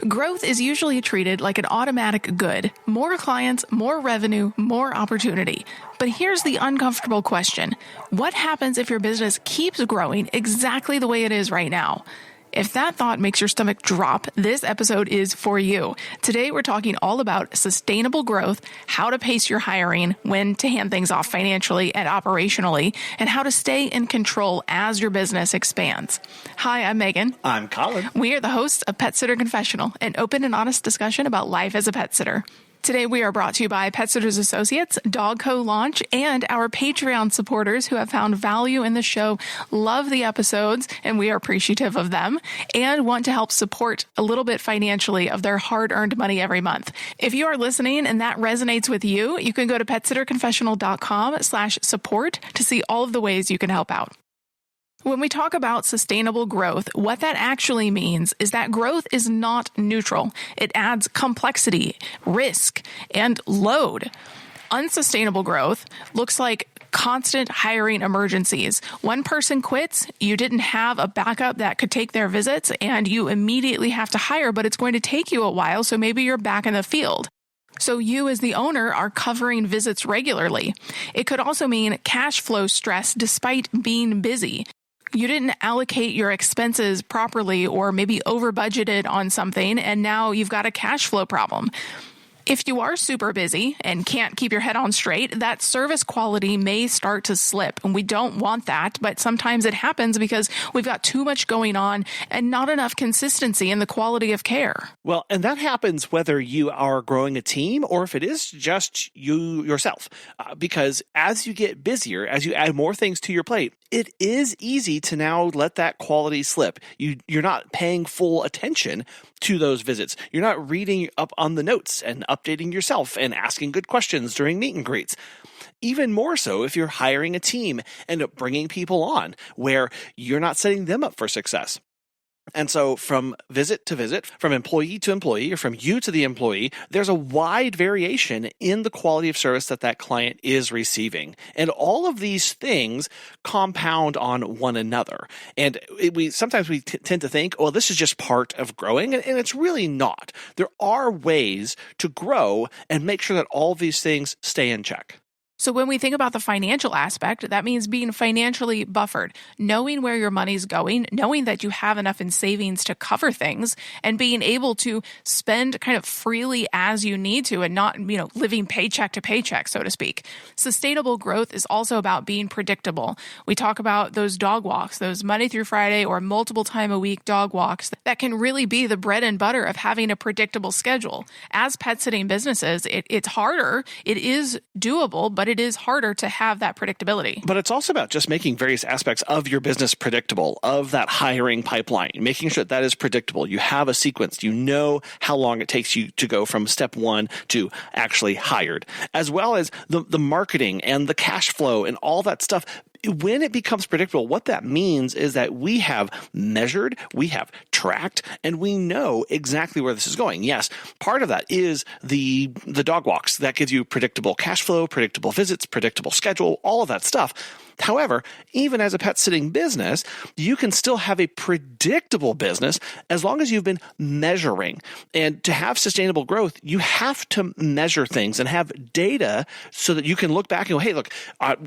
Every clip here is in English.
Growth is usually treated like an automatic good. More clients, more revenue, more opportunity. But here's the uncomfortable question. What happens if your business keeps growing exactly the way it is right now? If that thought makes your stomach drop, this episode is for you. Today, we're talking all about sustainable growth, how to pace your hiring, when to hand things off financially and operationally, and how to stay in control as your business expands. Hi, I'm Megan. I'm Colin. We are the hosts of Pet Sitter Confessional, an open and honest discussion about life as a pet sitter. Today, we are brought to you by Pet Sitters Associates, Dog Co. Launch, and our Patreon supporters who have found value in the show, love the episodes, and we are appreciative of them, and want to help support a little bit financially of their hard-earned money every month. If you are listening and that resonates with you, you can go to petsitterconfessional.com/support to see all of the ways you can help out. When we talk about sustainable growth, what that actually means is that growth is not neutral. It adds complexity, risk, and load. Unsustainable growth looks like constant hiring emergencies. One person quits, you didn't have a backup that could take their visits, and you immediately have to hire, but it's going to take you a while, so maybe you're back in the field. So you as the owner are covering visits regularly. It could also mean cash flow stress despite being busy. You didn't allocate your expenses properly or maybe over budgeted on something, and now you've got a cash flow problem. If you are super busy and can't keep your head on straight, that service quality may start to slip, and we don't want that, but sometimes it happens because we've got too much going on and not enough consistency in the quality of care. Well, and that happens whether you are growing a team or if it is just you yourself, because as you get busier, as you add more things to your plate, it is easy to now let that quality slip. You're not paying full attention to those visits. You're not reading up on the notes and updating yourself and asking good questions during meet and greets. Even more so if you're hiring a team and bringing people on where you're not setting them up for success. And so from visit to visit, from employee to employee, or from you to the employee, there's a wide variation in the quality of service that client is receiving. And all of these things compound on one another. And sometimes we tend to think, well, this is just part of growing, and it's really not. There are ways to grow and make sure that all of these things stay in check. So when we think about the financial aspect, that means being financially buffered, knowing where your money's going, knowing that you have enough in savings to cover things, and being able to spend kind of freely as you need to and not, living paycheck to paycheck, so to speak. Sustainable growth is also about being predictable. We talk about those dog walks, those Monday through Friday or multiple time a week dog walks that can really be the bread and butter of having a predictable schedule. As pet sitting businesses, it's harder. It is doable, but it is harder to have that predictability. But it's also about just making various aspects of your business predictable, of that hiring pipeline, making sure that is predictable. You have a sequence. You know how long it takes you to go from step one to actually hired, as well as the marketing and the cash flow and all that stuff. When it becomes predictable, what that means is that we have measured, we have tracked, and we know exactly where this is going. Yes, part of that is the dog walks. That gives you predictable cash flow, predictable visits, predictable schedule, all of that stuff. However, even as a pet sitting business, you can still have a predictable business as long as you've been measuring. And to have sustainable growth, you have to measure things and have data so that you can look back and go, hey, look,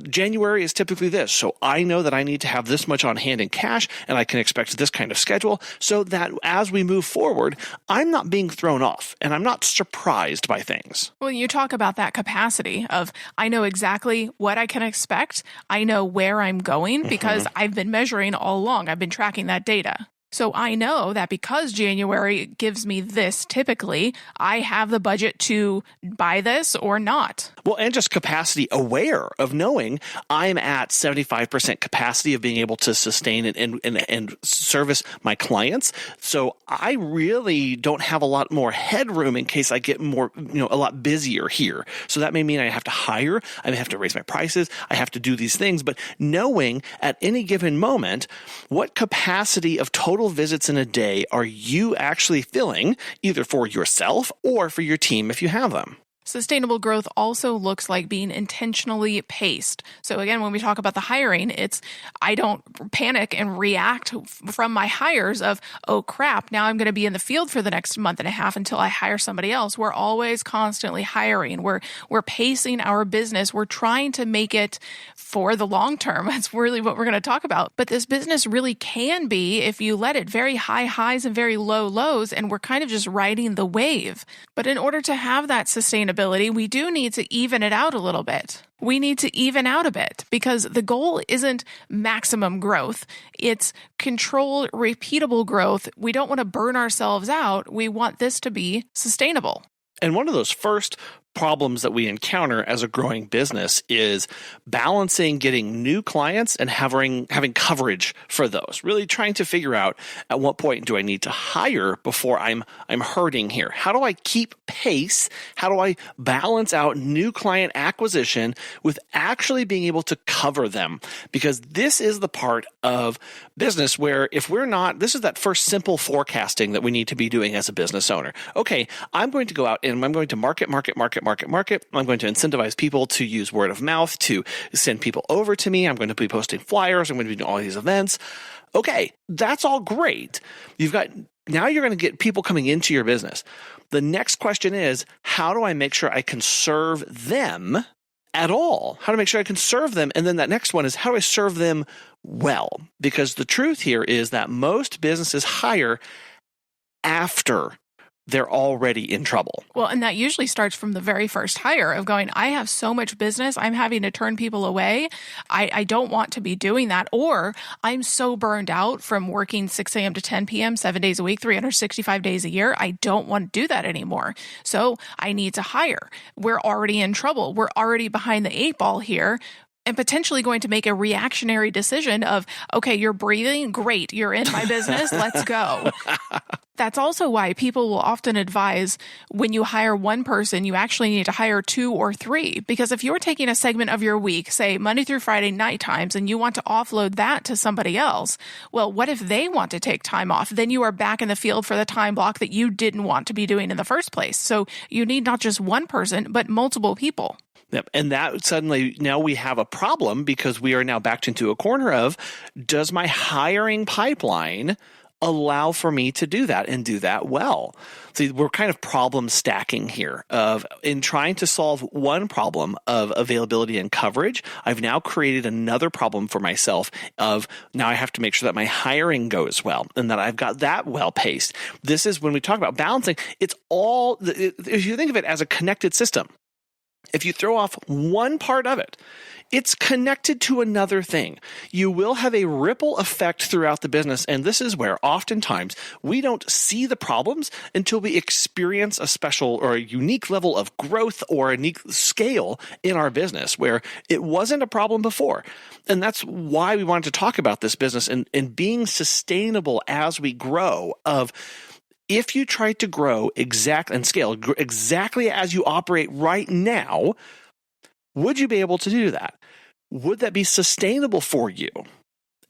January is typically this. So I know that I need to have this much on hand in cash, and I can expect this kind of schedule so that as we move forward, I'm not being thrown off and I'm not surprised by things. Well, you talk about that capacity of, I know exactly what I can expect. I know where I'm going because I've been measuring all along. I've been tracking that data. So I know that because January gives me this typically, I have the budget to buy this or not. Well, and just capacity aware of knowing I'm at 75% capacity of being able to sustain and service my clients. So I really don't have a lot more headroom in case I get more, a lot busier here. So that may mean I have to hire, I may have to raise my prices, I have to do these things. But knowing at any given moment, what capacity of total visits in a day are you actually filling, either for yourself or for your team if you have them? Sustainable growth also looks like being intentionally paced. So again, when we talk about the hiring, I don't panic and react from my hires of, oh crap, now I'm going to be in the field for the next month and a half until I hire somebody else. We're always constantly hiring. We're pacing our business. We're trying to make it for the long term. That's really what we're going to talk about. But this business really can be, if you let it, very high highs and very low lows, and we're kind of just riding the wave. But in order to have that sustainability, we do need to even it out a little bit. We need to even out a bit because the goal isn't maximum growth. It's controlled, repeatable growth. We don't want to burn ourselves out. We want this to be sustainable. And one of those first problems that we encounter as a growing business is balancing getting new clients and having coverage for those. Really trying to figure out at what point do I need to hire before I'm hurting here? How do I keep pace? How do I balance out new client acquisition with actually being able to cover them? Because this is the part of business where if we're not, this is that first simple forecasting that we need to be doing as a business owner. Okay, I'm going to go out and I'm going to market. I'm going to incentivize people to use word of mouth, to send people over to me. I'm going to be posting flyers. I'm going to be doing all these events. Okay, that's all great. Now you're going to get people coming into your business. The next question is, how do I make sure I can serve them at all? How to make sure I can serve them? And then that next one is, how do I serve them well? Because the truth here is that most businesses hire after they're already in trouble. Well, and that usually starts from the very first hire of going, I have so much business, I'm having to turn people away. I don't want to be doing that. Or I'm so burned out from working 6 a.m. to 10 p.m., 7 days a week, 365 days a year. I don't want to do that anymore. So I need to hire. We're already in trouble. We're already behind the 8 ball here. And potentially going to make a reactionary decision of, okay, you're breathing, great, you're in my business, let's go. That's also why people will often advise when you hire one person, you actually need to hire 2 or 3. Because if you're taking a segment of your week, say Monday through Friday night times, and you want to offload that to somebody else, well, what if they want to take time off? Then you are back in the field for the time block that you didn't want to be doing in the first place. So you need not just one person, but multiple people. Yep. And that suddenly, now we have a problem because we are now backed into a corner of, does my hiring pipeline allow for me to do that and do that well? See, we're kind of problem stacking here in trying to solve one problem of availability and coverage. I've now created another problem for myself of now I have to make sure that my hiring goes well and that I've got that well paced. This is when we talk about balancing. It's all, if you think of it as a connected system, if you throw off one part of it, it's connected to another thing. You will have a ripple effect throughout the business. And this is where oftentimes we don't see the problems until we experience a special or a unique level of growth or a unique scale in our business where it wasn't a problem before. And that's why we wanted to talk about this business and being sustainable as we grow of, if you try to grow and scale exactly as you operate right now, would you be able to do that? Would that be sustainable for you?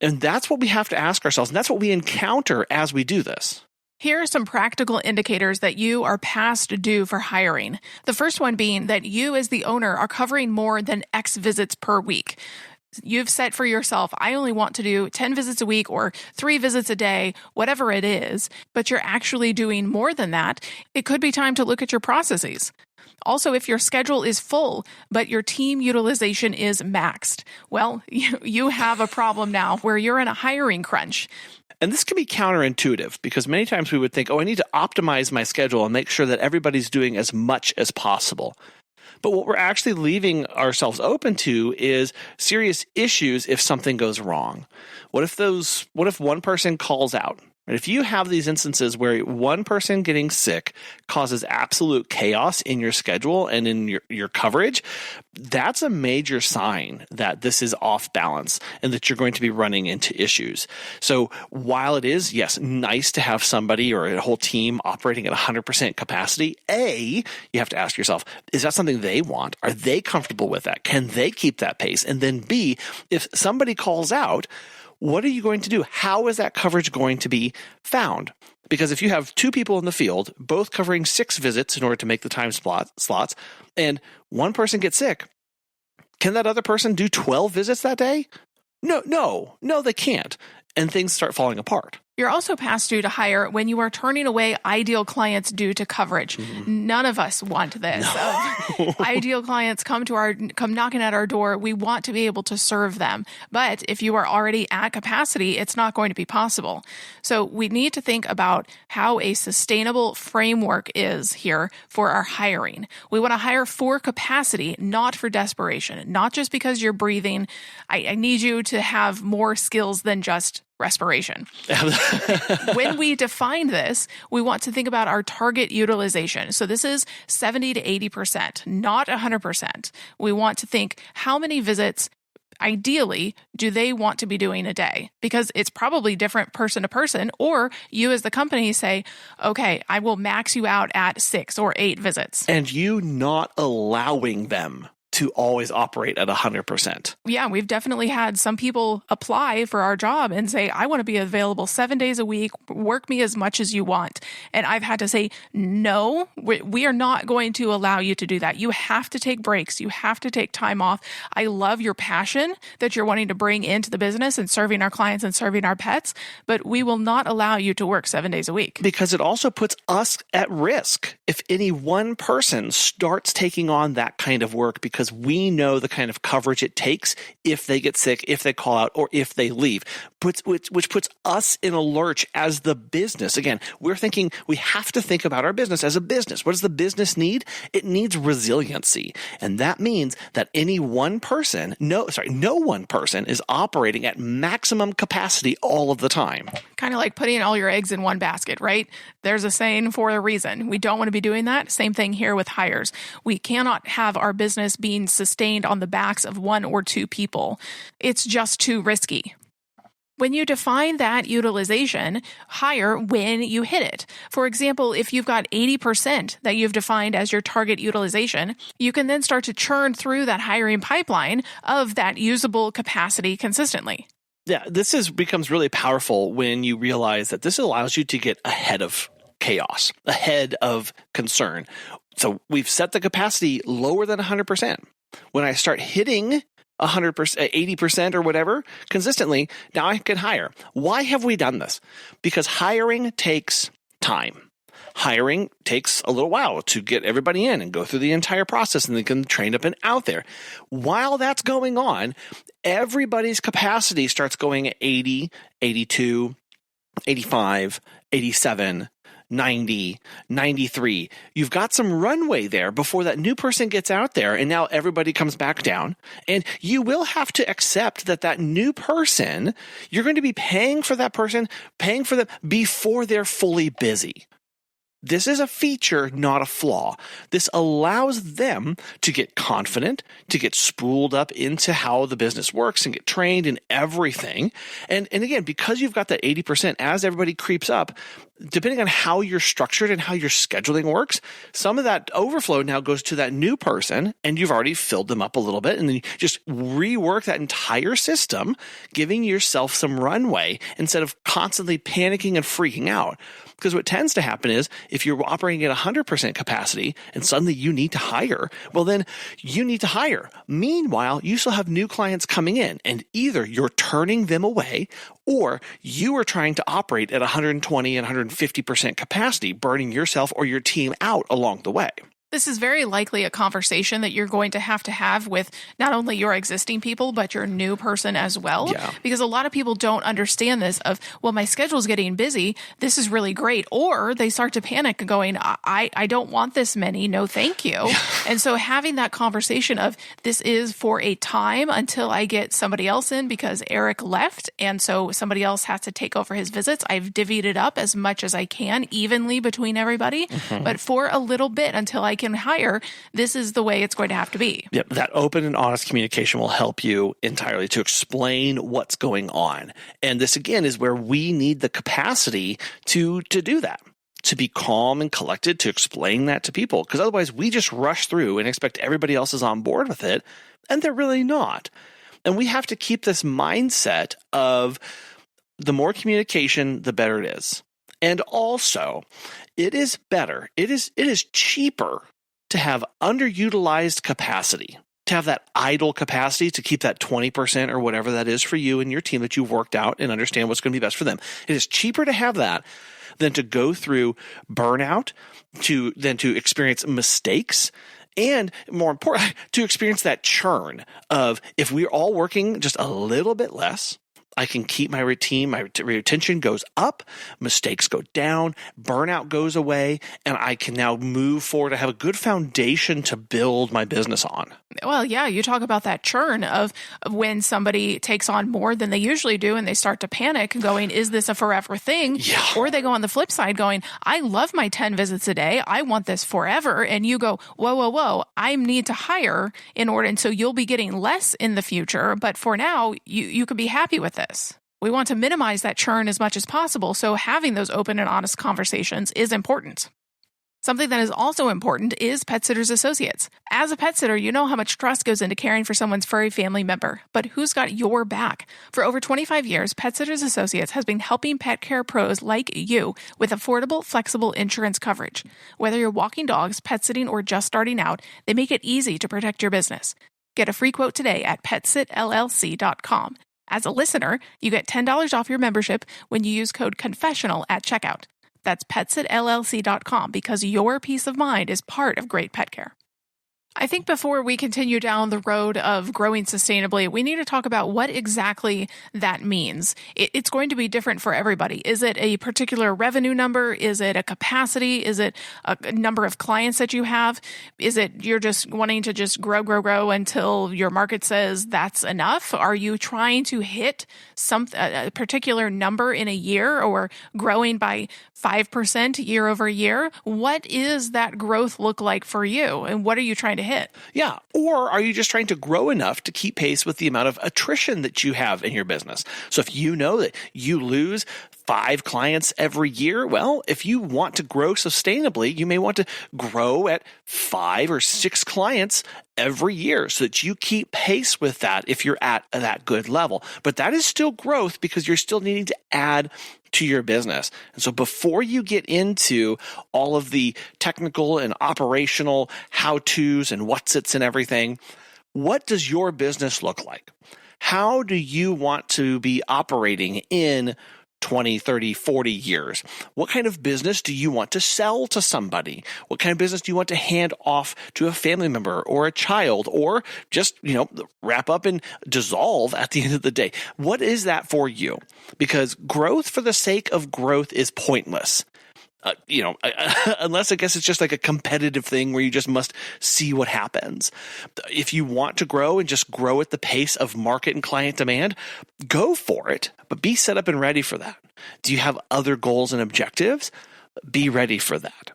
And that's what we have to ask ourselves. And that's what we encounter as we do this. Here are some practical indicators that you are past due for hiring. The first one being that you as the owner are covering more than X visits per week. You've set for yourself, I only want to do 10 visits a week or 3 visits a day, whatever it is, but you're actually doing more than that. It could be time to look at your processes. Also, if your schedule is full, but your team utilization is maxed, well, you have a problem now where you're in a hiring crunch. And this can be counterintuitive because many times we would think, I need to optimize my schedule and make sure that everybody's doing as much as possible. But what we're actually leaving ourselves open to is serious issues if something goes wrong. What if one person calls out? And if you have these instances where one person getting sick causes absolute chaos in your schedule and in your coverage, that's a major sign that this is off balance and that you're going to be running into issues. So while it is, yes, nice to have somebody or a whole team operating at 100% capacity, A, you have to ask yourself, is that something they want? Are they comfortable with that? Can they keep that pace? And then B, if somebody calls out, what are you going to do? How is that coverage going to be found? Because if you have 2 people in the field, both covering 6 visits in order to make the time slots, and one person gets sick, can that other person do 12 visits that day? No, they can't. And things start falling apart. You're also past due to hire when you are turning away ideal clients due to coverage. None of us want this. No. Ideal clients come knocking at our door. We want to be able to serve them. But if you are already at capacity, it's not going to be possible. So we need to think about how a sustainable framework is here for our hiring. We want to hire for capacity, not for desperation, not just because you're breathing. I need you to have more skills than just respiration. When we define this, we want to think about our target utilization. So this is 70 to 80%, not 100%. We want to think how many visits ideally do they want to be doing a day? Because it's probably different person to person, or you as the company say, okay, I will max you out at 6 or 8 visits. And you not allowing them to always operate at 100%. Yeah, we've definitely had some people apply for our job and say, I want to be available 7 days a week, work me as much as you want. And I've had to say, no, we are not going to allow you to do that. You have to take breaks. You have to take time off. I love your passion that you're wanting to bring into the business and serving our clients and serving our pets, but we will not allow you to work 7 days a week. Because it also puts us at risk if any one person starts taking on that kind of work, because we know the kind of coverage it takes if they get sick, if they call out, or if they leave, which puts us in a lurch as the business. Again, we're thinking we have to think about our business as a business. What does the business need? It needs resiliency. And that means that no one person is operating at maximum capacity all of the time. Kind of like putting all your eggs in one basket, right? There's a saying for a reason. We don't want to be doing that. Same thing here with hires. We cannot have our business being sustained on the backs of 1 or 2 people. It's just too risky. When you define that utilization, hire when you hit it. For example, if you've got 80% that you've defined as your target utilization, you can then start to churn through that hiring pipeline of that usable capacity consistently. Yeah, this becomes really powerful when you realize that this allows you to get ahead of chaos, ahead of concern. So we've set the capacity lower than 100%. When I start hitting 100%, 80% or whatever consistently, now I can hire. Why have we done this? Because hiring takes time. Hiring takes a little while to get everybody in and go through the entire process and they can train up and out there. While that's going on, everybody's capacity starts going at 80, 82, 85, 87, 90, 93. You've got some runway there before that new person gets out there, and now everybody comes back down. And you will have to accept that new person, you're going to be paying for that person, paying for them before they're fully busy. This is a feature, not a flaw. This allows them to get confident, to get spooled up into how the business works and get trained in everything. And again, because you've got that 80%, as everybody creeps up, depending on how you're structured and how your scheduling works, some of that overflow now goes to that new person, and you've already filled them up a little bit, and then you just rework that entire system, giving yourself some runway instead of constantly panicking and freaking out. Because what tends to happen is if you're operating at 100% capacity and suddenly you need to hire, well, then you need to hire. Meanwhile, you still have new clients coming in, and either you're turning them away or you are trying to operate at 120 and 150% capacity, burning yourself or your team out along the way. This is very likely a conversation that you're going to have with not only your existing people, but your new person as well. Yeah. Because a lot of people don't understand this of, well, my schedule's getting busy. This is really great. Or they start to panic going, I don't want this many. No, thank you. Yeah. And so having that conversation of this is for a time until I get somebody else in because Eric left. And so somebody else has to take over his visits. I've divvied it up as much as I can evenly between everybody. Mm-hmm. But for a little bit until I can hire, this is the way it's going to have to be. Yep, that open and honest communication will help you entirely to explain what's going on. And this, again, is where we need the capacity to do that, to be calm and collected, to explain that to people. Because otherwise, we just rush through and expect everybody else is on board with it, and they're really not. And we have to keep this mindset of the more communication, the better it is. And also, it is cheaper to have underutilized capacity, to have that idle capacity to keep that 20% or whatever that is for you and your team that you've worked out and understand what's going to be best for them. It is cheaper to have that than to go through burnout, than to experience mistakes, and more important, to experience that churn of, if we're all working just a little bit less, I can keep my routine, my retention goes up, mistakes go down, burnout goes away, and I can now move forward. I have a good foundation to build my business on. Well, yeah, you talk about that churn of when somebody takes on more than they usually do and they start to panic going, is this a forever thing? Yeah. Or they go on the flip side going, I love my 10 visits a day. I want this forever. And you go, whoa, I need to hire in order. And so you'll be getting less in the future. But for now, you can be happy with this. We want to minimize that churn as much as possible. So having those open and honest conversations is important. Something that is also important is pet sitters associates. As a pet sitter, you know how much trust goes into caring for someone's furry family member, but who's got your back? For over 25 years, Pet Sitters Associates has been helping pet care pros like you with affordable, flexible insurance coverage. Whether you're walking dogs, pet sitting, or just starting out, they make it easy to protect your business. Get a free quote today at petsitllc.com. As a listener, you get $10 off your membership when you use code Confessional at checkout. That's petsitllc.com, because your peace of mind is part of great pet care. I think before we continue down the road of growing sustainably, we need to talk about what exactly that means. It's going to be different for everybody. Is it a particular revenue number? Is it a capacity? Is it a number of clients that you have? Is it you're just wanting to just grow until your market says that's enough? Are you trying to hit a particular number in a year, or growing by 5% year over year? What is that growth look like for you? And what are you trying to hit? Yeah. Or are you just trying to grow enough to keep pace with the amount of attrition that you have in your business? So if you know that you lose 5 clients every year, well, if you want to grow sustainably, you may want to grow at 5 or 6 clients every year so that you keep pace with that if you're at that good level. But that is still growth, because you're still needing to add to your business. And so before you get into all of the technical and operational how-tos and what's-its and everything, what does your business look like? How do you want to be operating in 20, 30, 40 years? What kind of business do you want to sell to somebody? What kind of business do you want to hand off to a family member or a child, or just, wrap up and dissolve at the end of the day? What is that for you? Because growth for the sake of growth is pointless. Unless I guess it's just like a competitive thing where you just must see what happens. If you want to grow and just grow at the pace of market and client demand, go for it, but be set up and ready for that. Do you have other goals and objectives? Be ready for that.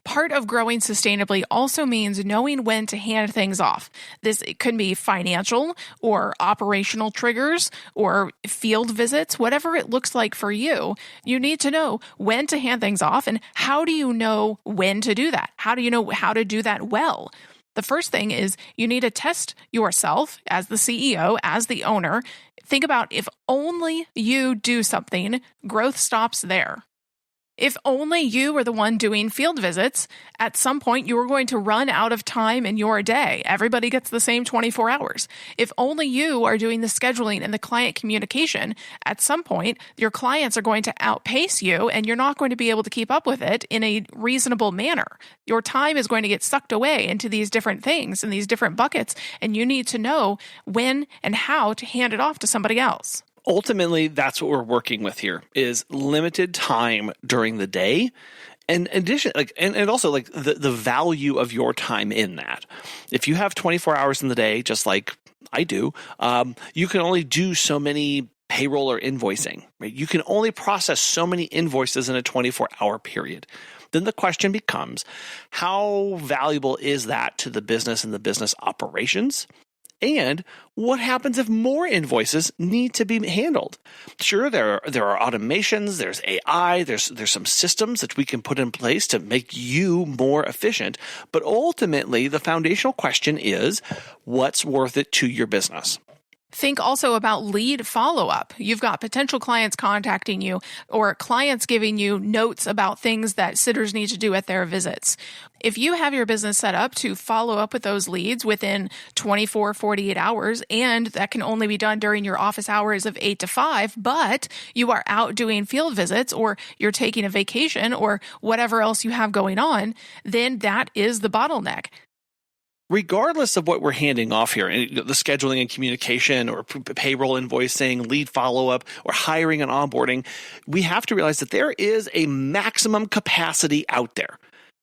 Part of growing sustainably also means knowing when to hand things off. This could be financial or operational triggers or field visits, whatever it looks like for you. You need to know when to hand things off, and how do you know when to do that? How do you know how to do that well? The first thing is you need to test yourself as the CEO, as the owner. Think about, if only you do something, growth stops there. If only you were the one doing field visits, at some point you are going to run out of time in your day. Everybody gets the same 24 hours. If only you are doing the scheduling and the client communication, at some point your clients are going to outpace you and you're not going to be able to keep up with it in a reasonable manner. Your time is going to get sucked away into these different things and these different buckets, and you need to know when and how to hand it off to somebody else. Ultimately, that's what we're working with here, is limited time during the day. And addition, and also the value of your time in that. If you have 24 hours in the day, just like I do, you can only do so many payroll or invoicing, right? You can only process so many invoices in a 24-hour period. Then the question becomes, how valuable is that to the business and the business operations? And what happens if more invoices need to be handled? Sure, there are automations, there's AI, there's some systems that we can put in place to make you more efficient. But ultimately, the foundational question is, what's worth it to your business? Think also about lead follow-up. You've got potential clients contacting you or clients giving you notes about things that sitters need to do at their visits. If you have your business set up to follow up with those leads within 24, 48 hours, and that can only be done during your office hours of 8 to 5, but you are out doing field visits or you're taking a vacation or whatever else you have going on, then that is the bottleneck. Regardless of what we're handing off here, the scheduling and communication or payroll invoicing, lead follow-up, or hiring and onboarding, we have to realize that there is a maximum capacity out there.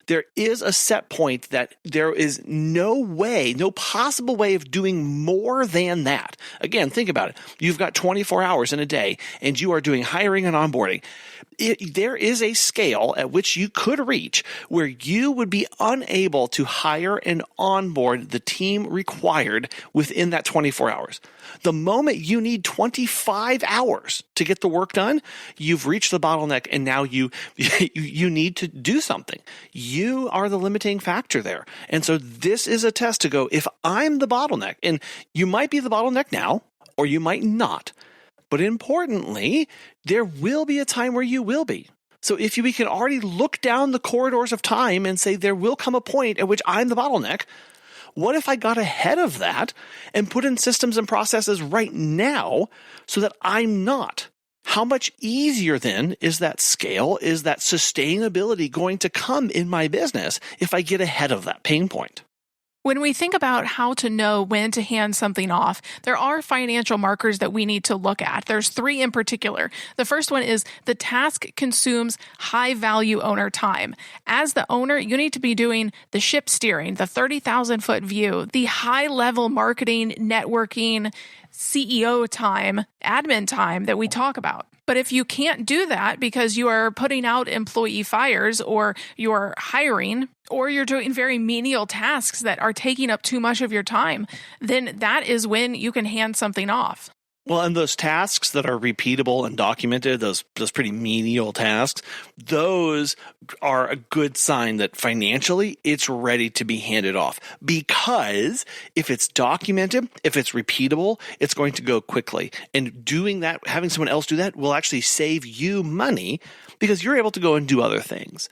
There is a set point that there is no possible way of doing more than that. Again, think about it. You've got 24 hours in a day and you are doing hiring and onboarding. There is a scale at which you could reach where you would be unable to hire and onboard the team required within that 24 hours. The moment you need 25 hours to get the work done, you've reached the bottleneck and now you need to do something. You are the limiting factor there. And so this is a test to go, if I'm the bottleneck, and you might be the bottleneck now, or you might not. But importantly, there will be a time where you will be. So if we can already look down the corridors of time and say there will come a point at which I'm the bottleneck, what if I got ahead of that and put in systems and processes right now so that I'm not? How much easier then is that scale, is that sustainability going to come in my business if I get ahead of that pain point? When we think about how to know when to hand something off, there are financial markers that we need to look at. There's 3 in particular. The first one is the task consumes high-value owner time. As the owner, you need to be doing the ship steering, the 30,000-foot view, the high-level marketing, networking, CEO time, admin time that we talk about. But if you can't do that because you are putting out employee fires or you're hiring or you're doing very menial tasks that are taking up too much of your time, then that is when you can hand something off. Well, and those tasks that are repeatable and documented, those pretty menial tasks, those are a good sign that financially it's ready to be handed off. Because if it's documented, if it's repeatable, it's going to go quickly. And doing that, having someone else do that will actually save you money because you're able to go and do other things.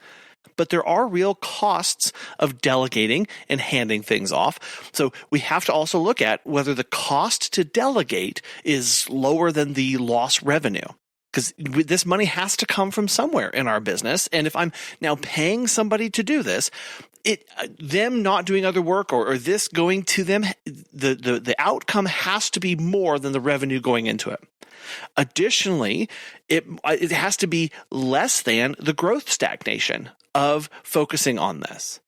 But there are real costs of delegating and handing things off. So we have to also look at whether the cost to delegate is lower than the lost revenue. Because this money has to come from somewhere in our business. And if I'm now paying somebody to do this, them not doing other work or this going to them, the outcome has to be more than the revenue going into it. Additionally, it has to be less than the growth stagnation of focusing on this.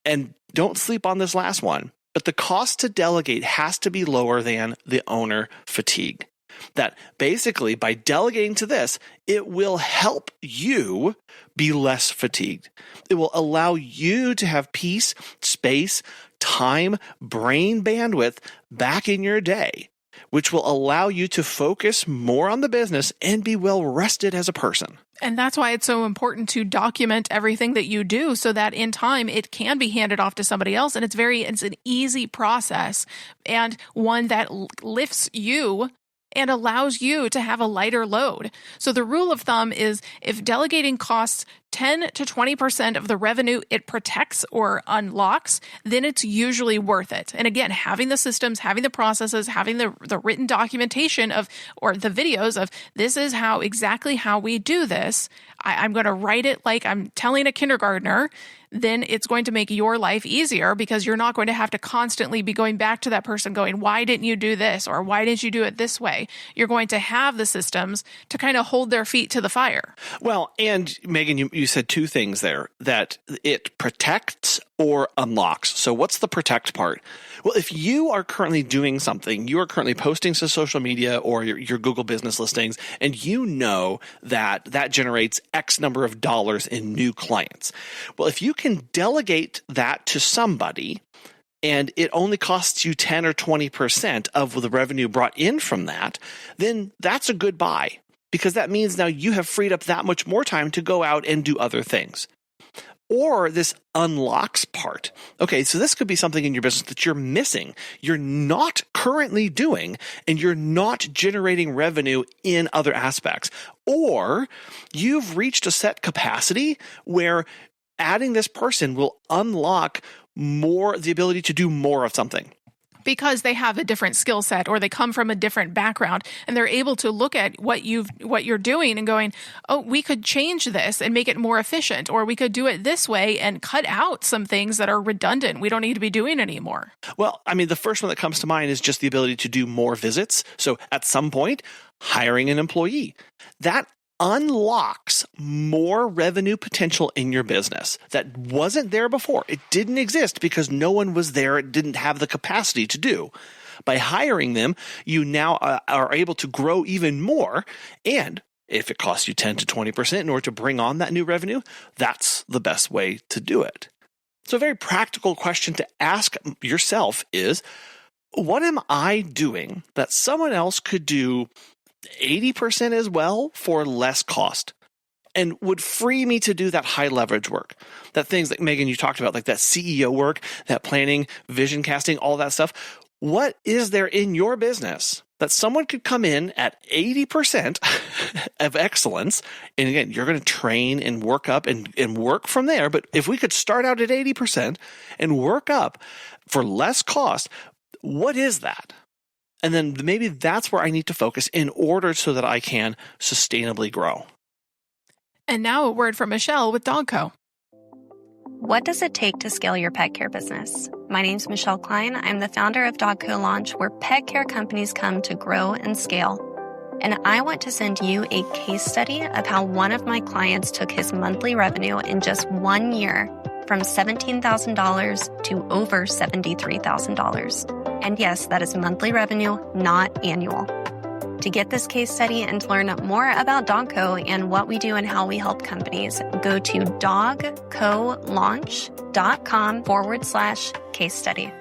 And don't sleep on this last one, but the cost to delegate has to be lower than the owner fatigue. That basically by delegating to this, it will help you be less fatigued. It will allow you to have peace, space, time, brain bandwidth back in your day, which will allow you to focus more on the business and be well rested as a person. And that's why it's so important to document everything that you do so that in time it can be handed off to somebody else. And it's an easy process and one that lifts you and allows you to have a lighter load. So the rule of thumb is if delegating costs 10 to 20% of the revenue it protects or unlocks, then it's usually worth it. And again, having the systems, having the processes, having the written documentation or the videos of this is exactly how we do this. I'm going to write it like I'm telling a kindergartner. Then it's going to make your life easier because you're not going to have to constantly be going back to that person going, why didn't you do this? Or why didn't you do it this way? You're going to have the systems to kind of hold their feet to the fire. Well, and Megan, you said 2 things there, that it protects or unlocks. So what's the protect part? Well, if you are currently doing something, you are currently posting to social media or your Google business listings, and you know that generates X number of dollars in new clients. Well, if you can delegate that to somebody and it only costs you 10 or 20% of the revenue brought in from that, then that's a good buy because that means now you have freed up that much more time to go out and do other things. or this unlocks part. Okay, so this could be something in your business that you're missing, you're not currently doing, and you're not generating revenue in other aspects. Or you've reached a set capacity where adding this person will unlock the ability to do more of something. Because they have a different skill set or they come from a different background and they're able to look at what you're doing and going, oh, we could change this and make it more efficient, or we could do it this way and cut out some things that are redundant we don't need to be doing anymore. Well, I mean, the first one that comes to mind is just the ability to do more visits. So at some point, hiring an employee. That unlocks more revenue potential in your business that wasn't there before. It didn't exist because no one was there. It didn't have the capacity to do. By hiring them, you now are able to grow even more. And if it costs you 10 to 20% in order to bring on that new revenue, that's the best way to do it. So a very practical question to ask yourself is, what am I doing that someone else could do 80% as well for less cost and would free me to do that high leverage work? That things like Megan, you talked about, like that CEO work, that planning, vision casting, all that stuff. What is there in your business that someone could come in at 80% of excellence? And again, you're going to train and work up and work from there. But if we could start out at 80% and work up for less cost, what is that? And then maybe that's where I need to focus in order so that I can sustainably grow. And now a word from Michelle with Dogco. What does it take to scale your pet care business? My name's Michelle Klein. I'm the founder of Dogco Launch, where pet care companies come to grow and scale. And I want to send you a case study of how one of my clients took his monthly revenue in just 1 year from $17,000 to over $73,000. And yes, that is monthly revenue, not annual. To get this case study and to learn more about Dogco and what we do and how we help companies, go to dogcolaunch.com/case study.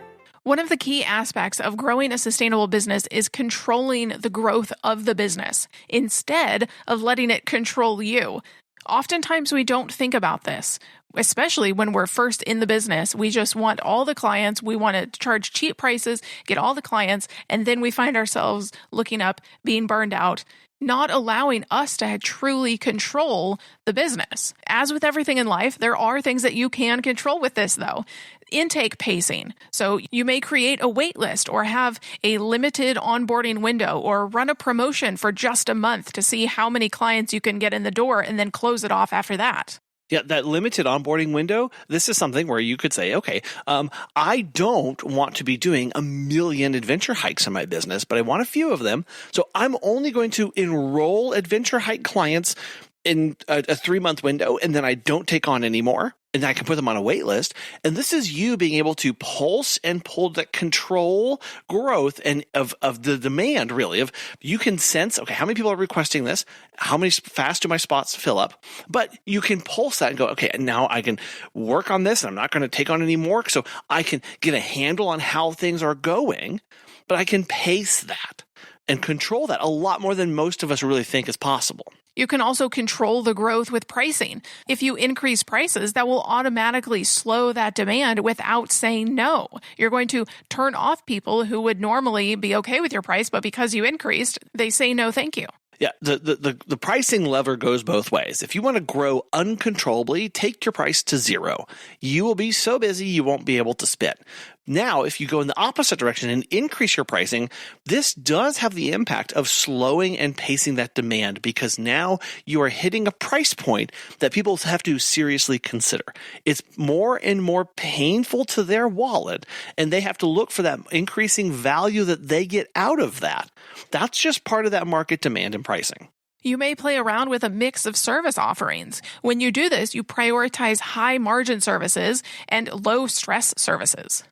One of the key aspects of growing a sustainable business is controlling the growth of the business instead of letting it control you. Oftentimes we don't think about this, especially when we're first in the business. We just want all the clients. We want to charge cheap prices, get all the clients, and then we find ourselves looking up, being burned out, not allowing us to truly control the business. As with everything in life, there are things that you can control with this, though. Intake pacing. So you may create a wait list or have a limited onboarding window or run a promotion for just a month to see how many clients you can get in the door and then close it off after that. Yeah, that limited onboarding window, this is something where you could say, okay, I don't want to be doing 1 million adventure hikes in my business, but I want a few of them. So I'm only going to enroll adventure hike clients in a 3-month window, and then I don't take on any more. And I can put them on a wait list. And this is you being able to pulse and pull that control growth and of the demand, really. Of you can sense, okay, how many people are requesting this? How many fast do my spots fill up? But you can pulse that and go, okay, now I can work on this and I'm not going to take on any more. So I can get a handle on how things are going, but I can pace that and control that a lot more than most of us really think is possible. You can also control the growth with pricing. If you increase prices, that will automatically slow that demand without saying no. You're going to turn off people who would normally be okay with your price, but because you increased, they say no, thank you. Yeah, the pricing lever goes both ways. If you want to grow uncontrollably, take your price to 0. You will be so busy you won't be able to spit. Now, if you go in the opposite direction and increase your pricing, this does have the impact of slowing and pacing that demand, because now you are hitting a price point that people have to seriously consider. It's more and more painful to their wallet, and they have to look for that increasing value that they get out of that. That's just part of that market demand and pricing. You may play around with a mix of service offerings. When you do this, you prioritize high margin services and low stress services.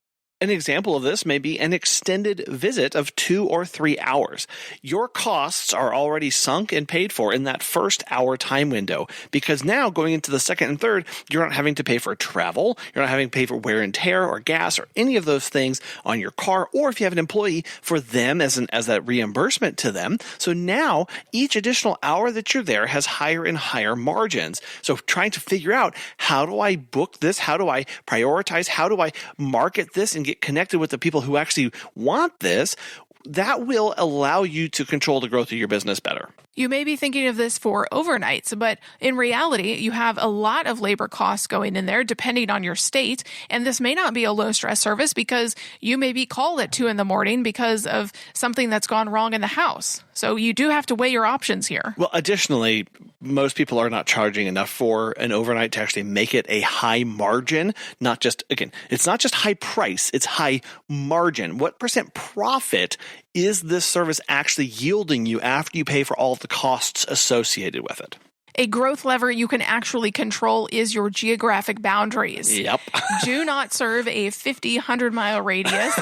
An example of this may be an extended visit of 2 or 3 hours. Your costs are already sunk and paid for in that first hour time window, because now going into the second and third, you're not having to pay for travel, you're not having to pay for wear and tear or gas or any of those things on your car, or if you have an employee, for them as that reimbursement to them. So now each additional hour that you're there has higher and higher margins. So trying to figure out, how do I book this? How do I prioritize? How do I market this and get connected with the people who actually want this? That will allow you to control the growth of your business better. You may be thinking of this for overnights, but in reality, you have a lot of labor costs going in there depending on your state. And this may not be a low stress service because you may be called at 2 a.m. because of something that's gone wrong in the house. So you do have to weigh your options here. Well, additionally, most people are not charging enough for an overnight to actually make it a high margin. It's not just high price, it's high margin. What percent profit is this service actually yielding you after you pay for all of the costs associated with it? A growth lever you can actually control is your geographic boundaries. Yep. Do not serve a 50, 100-mile radius.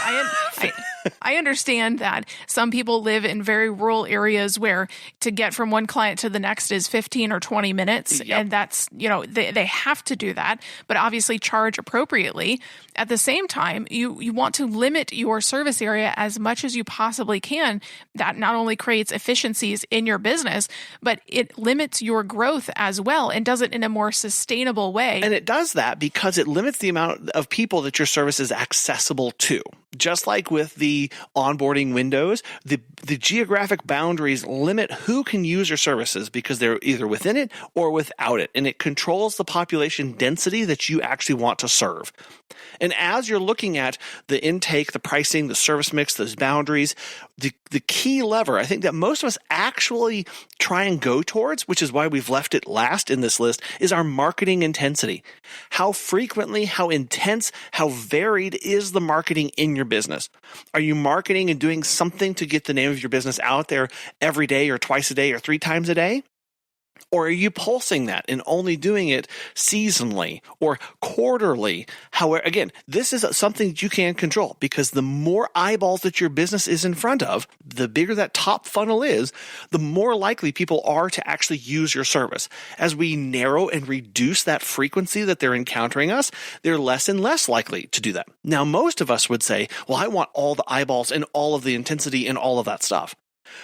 I understand that some people live in very rural areas where to get from one client to the next is 15 or 20 minutes. Yep. And that's, they have to do that, but obviously charge appropriately. At the same time, you want to limit your service area as much as you possibly can. That not only creates efficiencies in your business, but it limits your growth as well and does it in a more sustainable way. And it does that because it limits the amount of people that your service is accessible to. Just like with the onboarding windows, the geographic boundaries limit who can use your services because they're either within it or without it. And it controls the population density that you actually want to serve. And as you're looking at the intake, the pricing, the service mix, those boundaries, the key lever I think that most of us actually try and go towards, which is why we've left it last in this list, is our marketing intensity. How frequently, how intense, how varied is the marketing in your business? Are you marketing and doing something to get the name of your business out there every day or twice a day or 3 times a day? Or are you pulsing that and only doing it seasonally or quarterly? However, again, this is something that you can control because the more eyeballs that your business is in front of, the bigger that top funnel is, the more likely people are to actually use your service. As we narrow and reduce that frequency that they're encountering us, they're less and less likely to do that. Now, most of us would say, well, I want all the eyeballs and all of the intensity and all of that stuff.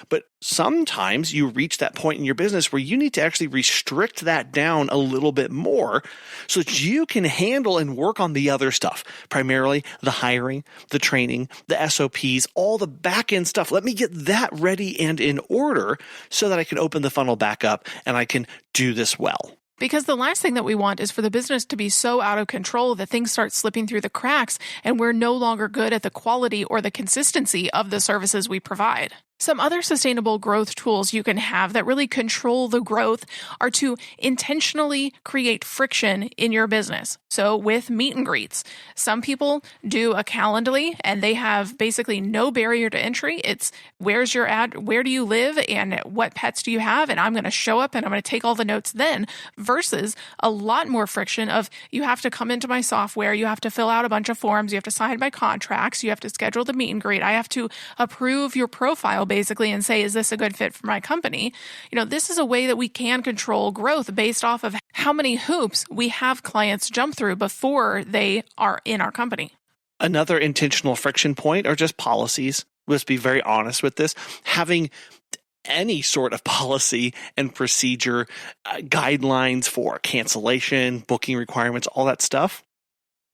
But sometimes you reach that point in your business where you need to actually restrict that down a little bit more so that you can handle and work on the other stuff, primarily the hiring, the training, the SOPs, all the back end stuff. Let me get that ready and in order so that I can open the funnel back up and I can do this well. Because the last thing that we want is for the business to be so out of control that things start slipping through the cracks and we're no longer good at the quality or the consistency of the services we provide. Some other sustainable growth tools you can have that really control the growth are to intentionally create friction in your business. So with meet and greets, some people do a Calendly and they have basically no barrier to entry. It's where's your ad, where do you live, and what pets do you have? And I'm going to show up and I'm going to take all the notes then, versus a lot more friction of you have to come into my software, you have to fill out a bunch of forms, you have to sign my contracts, you have to schedule the meet and greet, I have to approve your profile basically and say, is this a good fit for my company? This is a way that we can control growth based off of how many hoops we have clients jump through before they are in our company. Another intentional friction point are just policies. Let's be very honest with this. Having any sort of policy and procedure, guidelines for cancellation, booking requirements, all that stuff,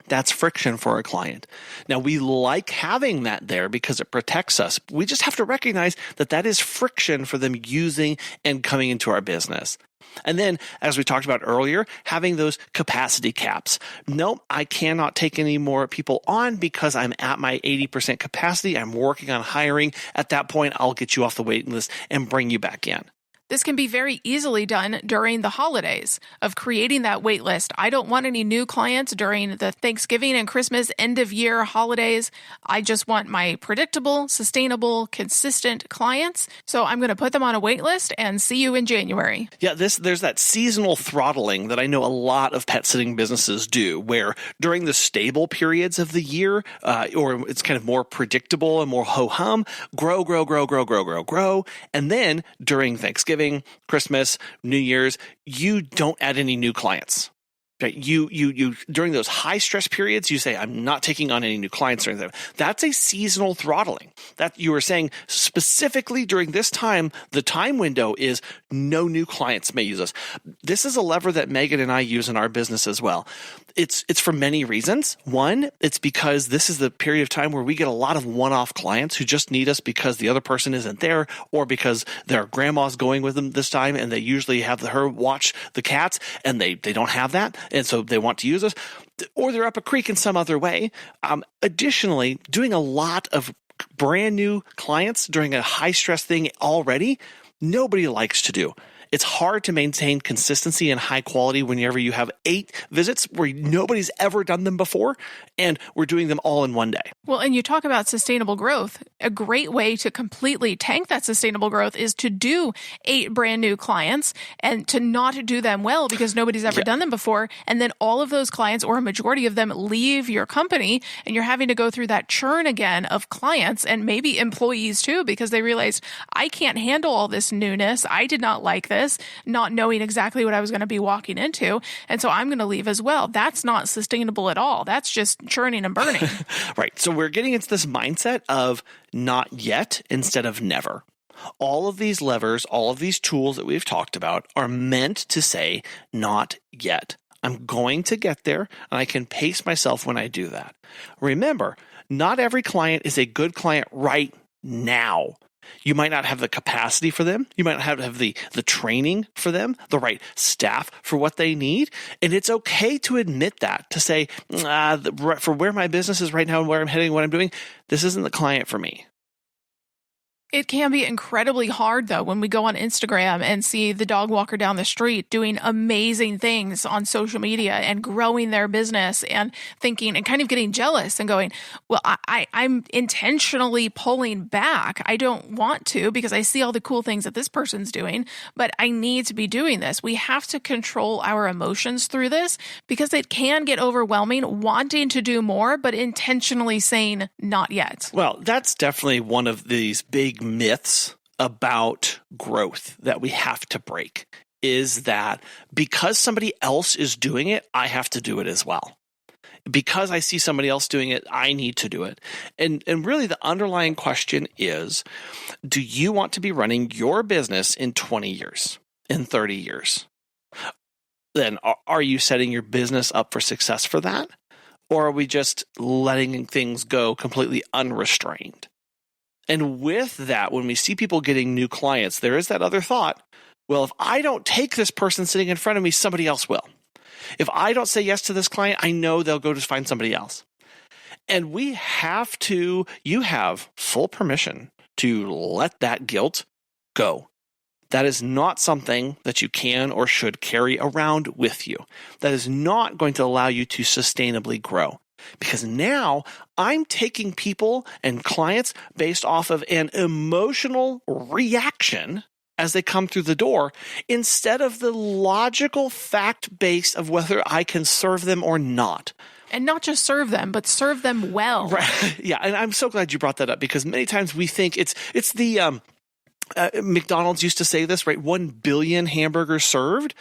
that's friction for a client. Now, we like having that there because it protects us. We just have to recognize that that is friction for them using and coming into our business. And then, as we talked about earlier, having those capacity caps. Nope, I cannot take any more people on because I'm at my 80% capacity. I'm working on hiring. At that point, I'll get you off the waiting list and bring you back in. This can be very easily done during the holidays of creating that wait list. I don't want any new clients during the Thanksgiving and Christmas end of year holidays. I just want my predictable, sustainable, consistent clients. So I'm going to put them on a wait list and see you in January. Yeah, there's that seasonal throttling that I know a lot of pet sitting businesses do, where during the stable periods of the year, or it's kind of more predictable and more ho-hum, grow. And then during Thanksgiving, Christmas, New Year's, you don't add any new clients. Okay, you during those high stress periods, you say, I'm not taking on any new clients or anything. That's a seasonal throttling. That you were saying specifically during this time, the time window is no new clients may use us. This is a lever that Megan and I use in our business as well. It's for many reasons. One, it's because this is the period of time where we get a lot of one-off clients who just need us because the other person isn't there, or because their grandma's going with them this time and they usually have her watch the cats and they don't have that. And so they want to use us, or they're up a creek in some other way. Additionally, doing a lot of brand new clients during a high stress thing already, nobody likes to do. It's hard to maintain consistency and high quality whenever you have 8 visits where nobody's ever done them before, and we're doing them all in one day. Well, and you talk about sustainable growth. A great way to completely tank that sustainable growth is to do 8 brand new clients and to not do them well because nobody's ever done them before. And then all of those clients, or a majority of them, leave your company, and you're having to go through that churn again of clients and maybe employees too, because they realized, I can't handle all this newness. I did not like this, not knowing exactly what I was going to be walking into. And so I'm going to leave as well. That's not sustainable at all. That's just churning and burning. Right. So we're getting into this mindset of not yet instead of never. All of these levers, all of these tools that we've talked about are meant to say not yet. I'm going to get there, and I can pace myself when I do that. Remember, not every client is a good client right now. You might not have the capacity for them. You might not have the training for them, the right staff for what they need. And it's okay to admit that, to say, for where my business is right now and where I'm heading, what I'm doing, this isn't the client for me. It can be incredibly hard, though, when we go on Instagram and see the dog walker down the street doing amazing things on social media and growing their business and thinking and kind of getting jealous and going, well, I'm intentionally pulling back. I don't want to because I see all the cool things that this person's doing, but I need to be doing this. We have to control our emotions through this because it can get overwhelming, wanting to do more, but intentionally saying not yet. Well, that's definitely one of these big myths about growth that we have to break, is that because somebody else is doing it, I have to do it as well. Because I see somebody else doing it, I need to do it. And really the underlying question is, do you want to be running your business in 20 years, in 30 years? Then are you setting your business up for success for that? Or are we just letting things go completely unrestrained? And with that, when we see people getting new clients, there is that other thought, well, if I don't take this person sitting in front of me, somebody else will. If I don't say yes to this client, I know they'll go to find somebody else. And you have full permission to let that guilt go. That is not something that you can or should carry around with you. That is not going to allow you to sustainably grow. Because now I'm taking people and clients based off of an emotional reaction as they come through the door, instead of the logical fact base of whether I can serve them or not. And not just serve them, but serve them well. Right. Yeah. And I'm so glad you brought that up, because many times we think it's the McDonald's used to say this, right? 1 billion hamburgers served.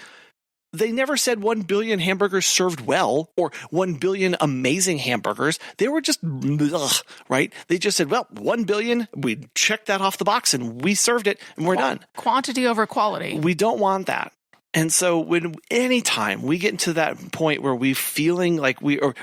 They never said 1 billion hamburgers served well or 1 billion amazing hamburgers. They were just, right? They just said, well, 1 billion, we checked that off the box and we served it and we're done. Quantity over quality. We don't want that. And so anytime we get into that point where we're feeling like we're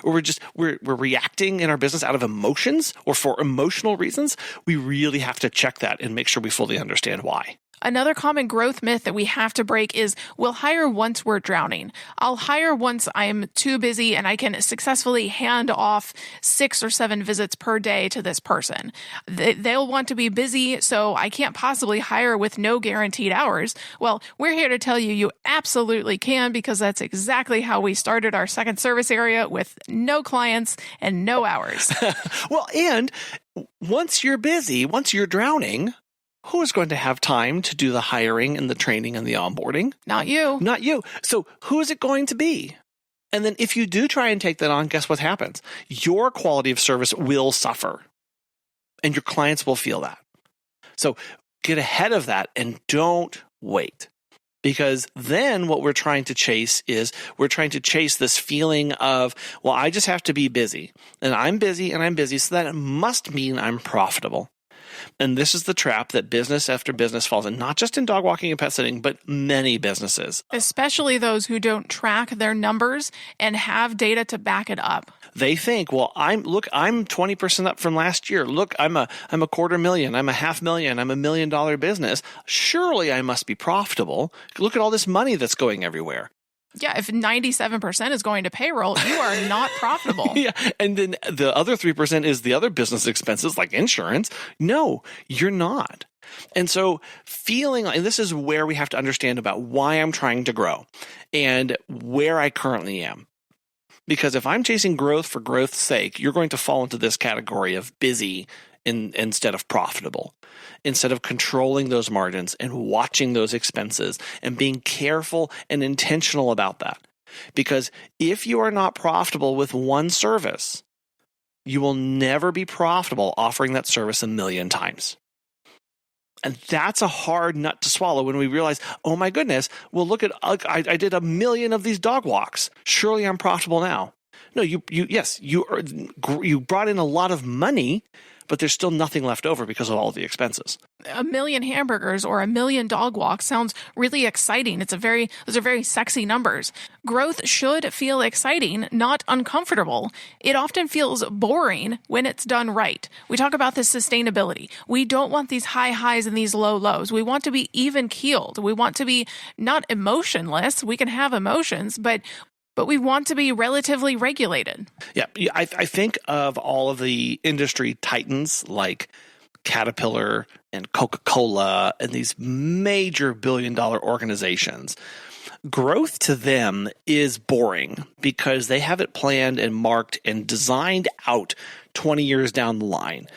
reacting in our business out of emotions or for emotional reasons, we really have to check that and make sure we fully understand why. Another common growth myth that we have to break is we'll hire once we're drowning. I'll hire once I'm too busy and I can successfully hand off 6 or 7 visits per day to this person. They'll want to be busy, so I can't possibly hire with no guaranteed hours. Well, we're here to tell you you absolutely can, because that's exactly how we started our second service area, with no clients and no hours. Well, and once you're busy, once you're drowning, who is going to have time to do the hiring and the training and the onboarding? Not you. Not you. So who is it going to be? And then if you do try and take that on, guess what happens? Your quality of service will suffer, and your clients will feel that. So get ahead of that and don't wait. Because then what we're trying to chase is this feeling of, well, I just have to be busy. And I'm busy, so that must mean I'm profitable. And this is the trap that business after business falls in, not just in dog walking and pet sitting, but many businesses. Especially those who don't track their numbers and have data to back it up. They think, well, I'm 20% up from last year. Look, I'm a $250,000, I'm a $500,000, I'm $1 million business. Surely I must be profitable. Look at all this money that's going everywhere. Yeah, if 97% is going to payroll, you are not profitable. Yeah, and then the other 3% is the other business expenses like insurance. No, you're not. And so and this is where we have to understand about why I'm trying to grow and where I currently am. Because if I'm chasing growth for growth's sake, you're going to fall into this category of busy instead of profitable, instead of controlling those margins and watching those expenses and being careful and intentional about that. Because if you are not profitable with one service, you will never be profitable offering that service 1 million times. And that's a hard nut to swallow when we realize, oh my goodness, well, look at, I did 1 million of these dog walks. Surely I'm profitable now. No, you brought in a lot of money, but there's still nothing left over because of all of the expenses. 1 million hamburgers or 1 million dog walks sounds really exciting. Those are very sexy numbers. Growth should feel exciting, not uncomfortable. It often feels boring when it's done right. We talk about this sustainability. We don't want these high highs and these low lows. We want to be even keeled. We want to be not emotionless. We can have emotions, but we want to be relatively regulated. Yeah, I think of all of the industry titans like Caterpillar and Coca-Cola and these major billion-dollar organizations. Growth to them is boring because they have it planned and marked and designed out 20 years down the line.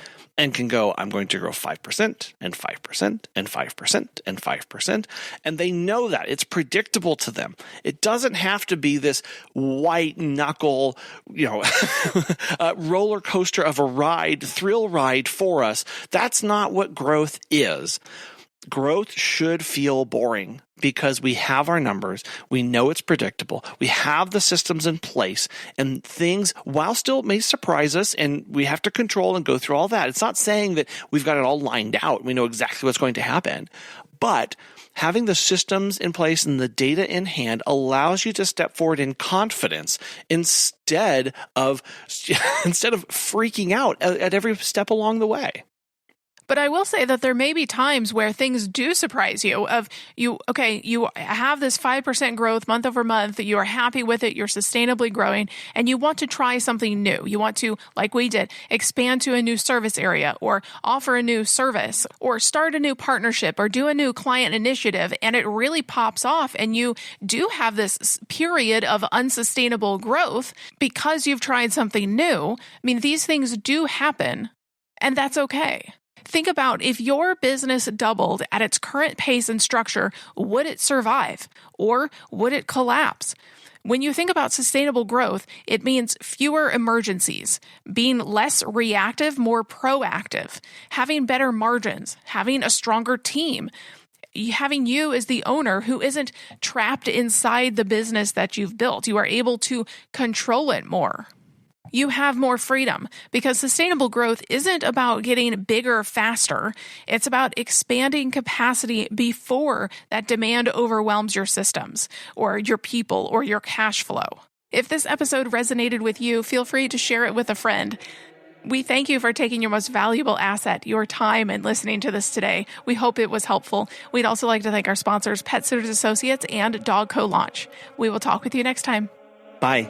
And can go, I'm going to grow 5% and 5% and 5% and 5%. And they know that. It's predictable to them. It doesn't have to be this white knuckle, roller coaster of a ride, thrill ride for us. That's not what growth is. Growth should feel boring because we have our numbers. We know it's predictable. We have the systems in place, and things, while still it may surprise us and we have to control and go through all that. It's not saying that we've got it all lined out. We know exactly what's going to happen, but having the systems in place and the data in hand allows you to step forward in confidence instead of freaking out at every step along the way. But I will say that there may be times where things do surprise you you have this 5% growth month over month, you are happy with it, you're sustainably growing, and you want to try something new. You want to, like we did, expand to a new service area or offer a new service or start a new partnership or do a new client initiative, and it really pops off and you do have this period of unsustainable growth because you've tried something new. I mean, these things do happen, and that's okay. Think about if your business doubled at its current pace and structure, would it survive or would it collapse? When you think about sustainable growth, it means fewer emergencies, being less reactive, more proactive, having better margins, having a stronger team, having you as the owner who isn't trapped inside the business that you've built. You are able to control it more. You have more freedom because sustainable growth isn't about getting bigger faster. It's about expanding capacity before that demand overwhelms your systems or your people or your cash flow. If this episode resonated with you, feel free to share it with a friend. We thank you for taking your most valuable asset, your time, and listening to this today. We hope it was helpful. We'd also like to thank our sponsors, Pet Sitters Associates and Dog Co. Launch. We will talk with you next time. Bye.